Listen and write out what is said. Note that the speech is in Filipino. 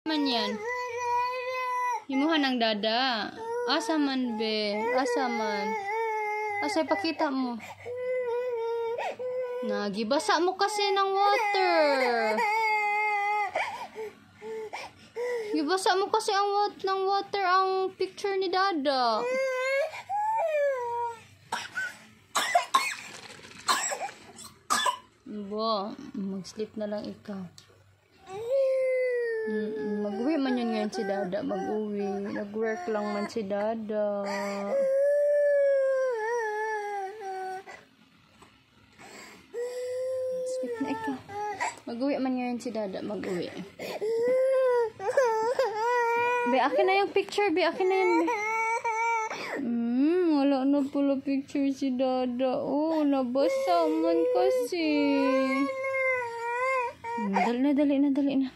Man yan. Himuhan ang dada. Asa man, be? Asa man? Asa, pakita mo. Nagibasa mo kasi ng water. Gibasa mo kasi ng water ang picture ni dada. Bo, mag-sleep na lang ikaw. Mag-uwi man yun ngayon si dada. Mag-uwi. Nag-work lang man si dada. Sleep na ikaw. Mag-uwi man ngayon si dada. Mag-uwi. Be, akin na yung picture. Be, akin na yan. Wala na pala picture si dada. Oh, nabasa man kasi. Dali na.